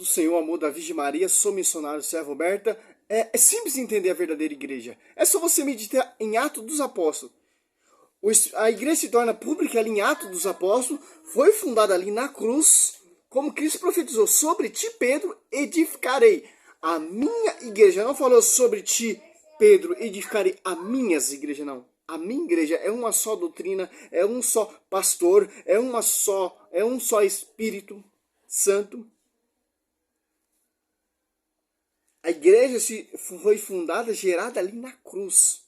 do Senhor, amor da Virgem Maria, sou missionário, servo Berta. É simples entender a verdadeira igreja. É só você meditar em Atos dos Apóstolos. A igreja se torna pública ali em Atos dos Apóstolos, foi fundada ali na cruz, como Cristo profetizou: sobre ti, Pedro, edificarei a minha igreja. Não falou sobre ti, Pedro, edificarei a minhas igrejas, não. A minha igreja é uma só doutrina, é um só pastor, é um só Espírito Santo. A igreja foi fundada, gerada ali na cruz.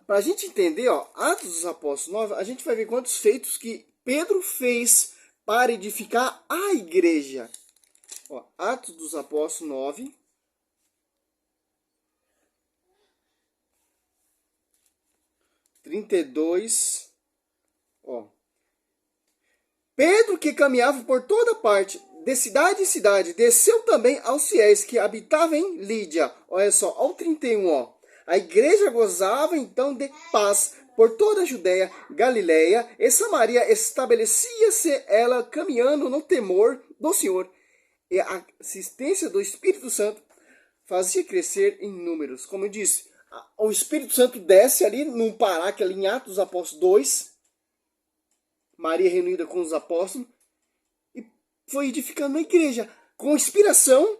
Para a gente entender, Atos dos Apóstolos 9, a gente vai ver quantos feitos que Pedro fez para edificar a igreja. Atos dos Apóstolos 9. (32). Pedro, que caminhava por toda parte, de cidade em cidade, desceu também aos fiéis que habitavam em Lídia. Olha só, ao 31, A igreja gozava então de paz por toda a Judéia, Galiléia e Samaria. Estabelecia-se ela caminhando no temor do Senhor. E a assistência do Espírito Santo fazia crescer em números. Como eu disse, o Espírito Santo desce ali num paráquio ali em Atos dos Apóstolos 2. Maria reunida com os apóstolos. E foi edificando a igreja com inspiração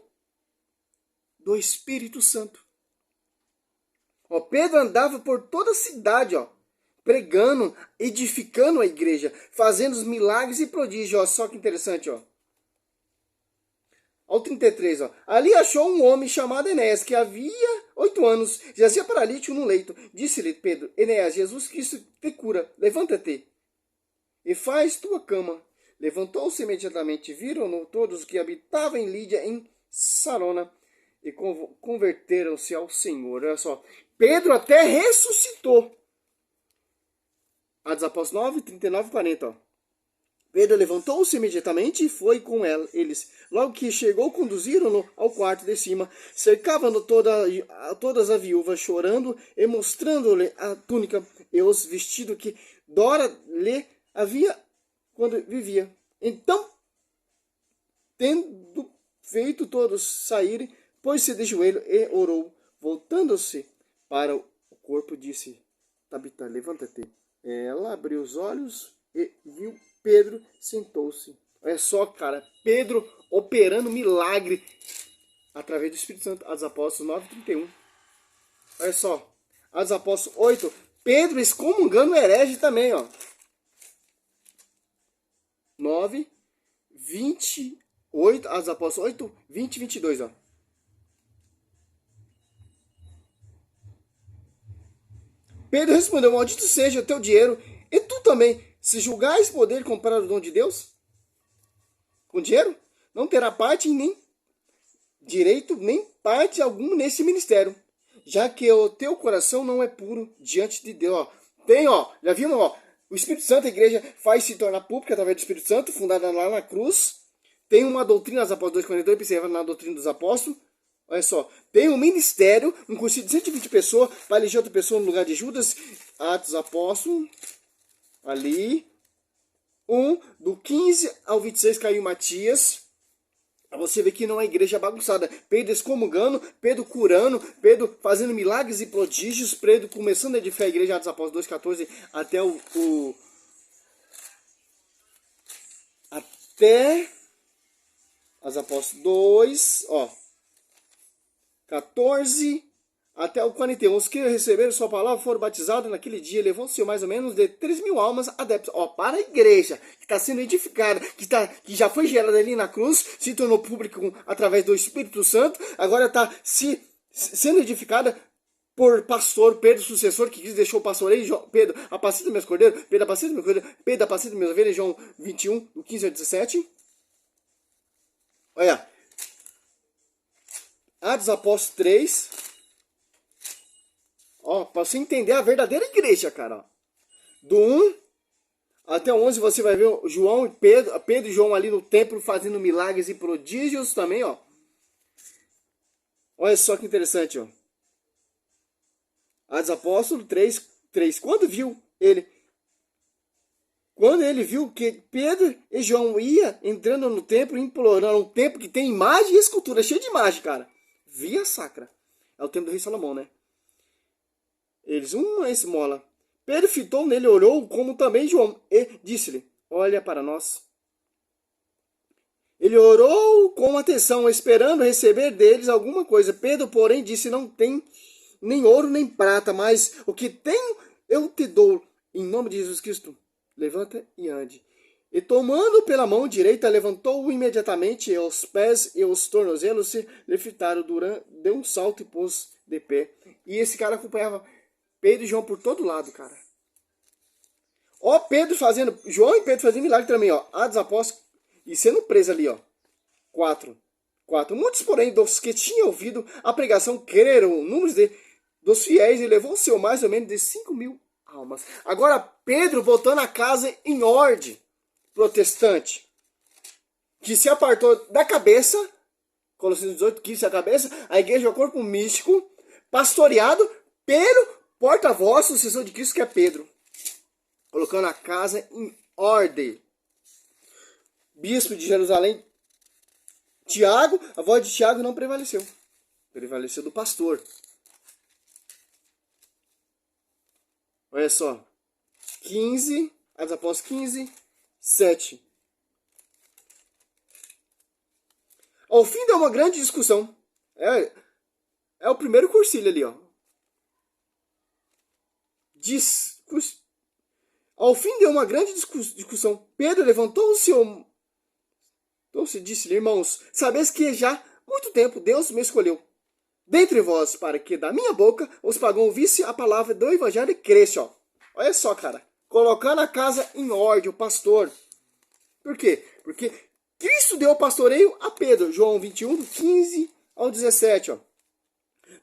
do Espírito Santo. Pedro andava por toda a cidade, pregando, edificando a igreja, fazendo os milagres e prodígios. Só que interessante, Ao 33, Ali achou um homem chamado Enéas, que havia 8 anos, jazia paralítico no leito. Disse-lhe Pedro: Enéas, Jesus Cristo te cura, levanta-te e faz tua cama. Levantou-se imediatamente, viram-no todos que habitavam em Lídia, em Sarona, e converteram-se ao Senhor. Olha só, Pedro até ressuscitou. Atos Apóstolos 9, 39 e 40. Pedro levantou-se imediatamente e foi com eles. Logo que chegou, conduziram-no ao quarto de cima. Cercavam-no todas as viúvas, chorando e mostrando-lhe a túnica e os vestidos que Dora lhe havia quando vivia. Então, tendo feito todos saírem, pôs-se de joelho e orou. Voltando-se para o corpo, disse: Tabita, levanta-te. Ela abriu os olhos e viu Pedro, sentou-se. Olha só, cara, Pedro operando milagre através do Espírito Santo. Atos Apóstolos 9, 31. Olha só, Atos Apóstolos 8, Pedro excomungando o herege também, 9, 28, Atos Apóstolos 8, 20 e 22, Pedro respondeu: Maldito seja o teu dinheiro, e tu também, se julgais poder comprar o dom de Deus com dinheiro, não terá parte nem direito, nem parte alguma nesse ministério, já que o teu coração não é puro diante de Deus. Já vimos, o Espírito Santo, a igreja faz se tornar pública através do Espírito Santo, fundada lá na cruz. Tem uma doutrina dos Apóstolos 2,42, observa na doutrina dos Apóstolos. Olha só, tem um ministério, um curso de 120 pessoas, para eleger outra pessoa no lugar de Judas. Atos Apóstolos, ali, do 15 ao 26 caiu Matias. Você vê que não é igreja bagunçada. Pedro excomungando, Pedro curando, Pedro fazendo milagres e prodígios, Pedro começando a edificar a igreja, Atos Apóstolos 2,14 até até os Apóstolos 2, 14 até o 41. Os que receberam sua palavra foram batizados naquele dia. Levou-se mais ou menos de 3.000 almas adeptas. Para a igreja que está sendo edificada, que já foi gerada ali na cruz, se tornou público através do Espírito Santo, agora está sendo edificada por pastor Pedro, sucessor, que deixou o pastoreio. Pedro, apacenta meus cordeiros, Pedro, apacenta meus cordeiros, Pedro, apacenta meus ovelhas, João 21, do 15 ao 17. Olha, Atos Apóstolos 3. Para você entender a verdadeira igreja, cara. Do 1 até o 11 você vai ver João e Pedro e João ali no templo fazendo milagres e prodígios também, Olha só que interessante, Atos Apóstolos 3. Quando viu ele Quando ele viu que Pedro e João ia entrando no templo, implorando, um templo que tem imagem e escultura, cheio de imagem, cara. Via sacra. É o templo do rei Salomão, né? Eles, uma esmola. Pedro fitou nele, olhou, como também João, e disse-lhe, olha para nós. Ele orou com atenção, esperando receber deles alguma coisa. Pedro, porém, disse, não tem nem ouro nem prata, mas o que tenho eu te dou, em nome de Jesus Cristo. Levanta e ande. E tomando pela mão direita, levantou-o imediatamente, e os pés e os tornozelos se lhe fitaram, deu um salto e pôs de pé. E esse cara acompanhava Pedro e João por todo lado, cara. Ó, Pedro fazendo, João e Pedro fazendo milagre também, ó. Atos Apóstolos, e sendo preso ali, ó. 4. Muitos, porém, dos que tinham ouvido a pregação, creram, números dos fiéis, e levou o seu mais ou menos de 5.000 almas. Agora, Pedro voltando a casa em ordem protestante, que se apartou da cabeça, Colossenses 18, que se a cabeça, a igreja é o corpo místico, pastoreado pelo porta-voz, sucessor de Cristo, que é Pedro. Colocando a casa em ordem. Bispo de Jerusalém, Tiago, a voz de Tiago não prevaleceu. Prevaleceu do pastor. Olha só. 15, Atos Apóstolos 15, 7. Ao fim de uma grande discussão. É o primeiro cursilho ali, ó. Ao fim de uma grande discussão, Pedro levantou o seu... Então se disse-lhe, irmãos, sabeis que já muito tempo Deus me escolheu dentre vós, para que da minha boca os pagãos ouvissem a palavra do evangelho e cresce, ó. Olha só, cara. Colocando a casa em ordem, o pastor. Por quê? Porque Cristo deu o pastoreio a Pedro. João 21, do 15 ao 17, ó.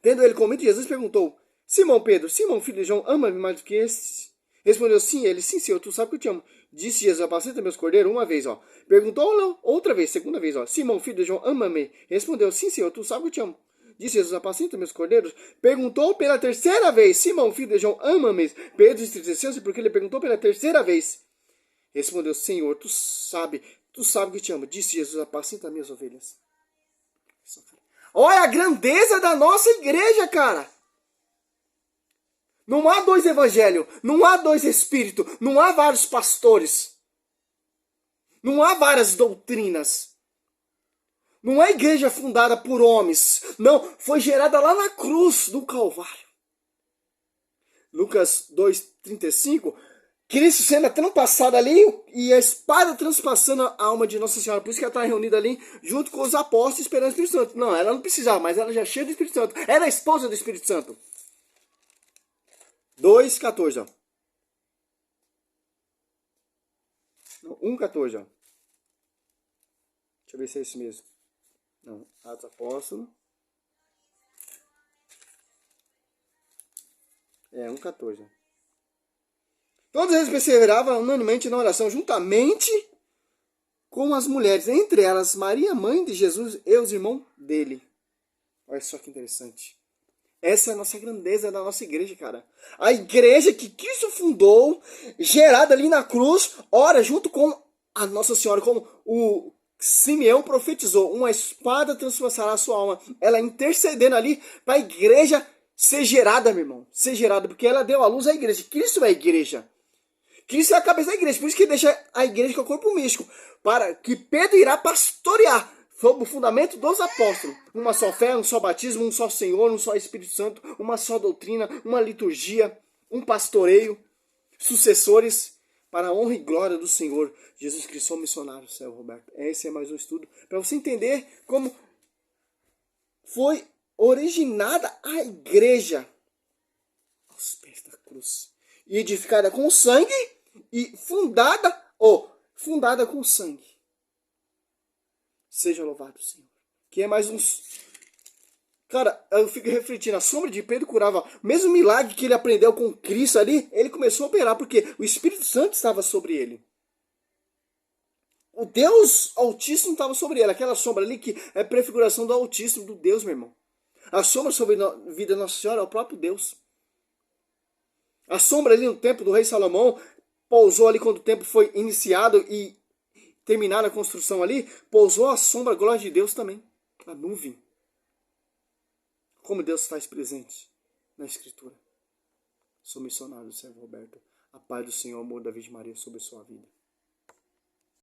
Tendo ele comido, Jesus perguntou, Simão Pedro, Simão, filho de João, ama-me mais do que estes? Respondeu, sim. Ele, sim, Senhor, tu sabe que eu te amo. Disse Jesus, apacenta meus cordeiros, uma vez, ó. Perguntou, não, outra vez, segunda vez, ó. Simão, filho de João, ama-me. Respondeu, sim, Senhor, tu sabe que eu te amo. Disse Jesus, apacenta meus cordeiros. Perguntou pela terceira vez, Simão, filho de João, ama-me. Pedro entristeceu-se porque ele perguntou pela terceira vez. Respondeu, Senhor, tu sabe que eu te amo. Disse Jesus, apacenta minhas ovelhas. Olha a grandeza da nossa igreja, cara. Não há dois evangelhos, não há dois espíritos, não há vários pastores, não há várias doutrinas. Não é igreja fundada por homens, não, foi gerada lá na cruz do Calvário. Lucas 2,35, Cristo sendo transpassado ali e a espada transpassando a alma de Nossa Senhora. Por isso que ela está reunida ali junto com os apóstolos esperando o Espírito Santo. Não, ela não precisava, mas ela já é cheia do Espírito Santo. Ela é a esposa do Espírito Santo. 2,14, ó. 1,14, ó. Deixa eu ver se é isso mesmo. Não, Atos Apóstolos. 1,14. Todos eles perseveravam unanimemente na oração, juntamente com as mulheres, entre elas Maria, mãe de Jesus, e os irmãos dele. Olha só que interessante. Essa é a nossa grandeza da nossa igreja, cara. A igreja que Cristo fundou, gerada ali na cruz, ora junto com a Nossa Senhora, como o Simeão profetizou, uma espada transpassará a sua alma. Ela intercedendo ali para a igreja ser gerada, meu irmão. Ser gerada, porque ela deu à luz à igreja. Cristo é a igreja. Cristo é a cabeça da igreja. Por isso que deixa a igreja com o corpo místico. Para que Pedro irá pastorear sob o fundamento dos apóstolos. Uma só fé, um só batismo, um só Senhor, um só Espírito Santo, uma só doutrina, uma liturgia, um pastoreio, sucessores para a honra e glória do Senhor Jesus Cristo. Sou missionário, céu, Roberto. Esse é mais um estudo para você entender como foi originada a igreja aos pés da cruz. E edificada com sangue e fundada com sangue. Seja louvado, Senhor. Que é mais uns... Cara, eu fico refletindo. A sombra de Pedro curava. Mesmo milagre que ele aprendeu com Cristo ali, ele começou a operar, porque o Espírito Santo estava sobre ele. O Deus Altíssimo estava sobre ele. Aquela sombra ali que é prefiguração do Altíssimo, do Deus, meu irmão. A sombra sobre a vida da Nossa Senhora é o próprio Deus. A sombra ali no templo do rei Salomão pousou ali quando o templo foi iniciado e terminada a construção ali, pousou a sombra, a glória de Deus também, a nuvem. Como Deus faz presente na Escritura. Sou missionário, servo Roberto. A paz do Senhor, amor da Virgem Maria sobre a sua vida.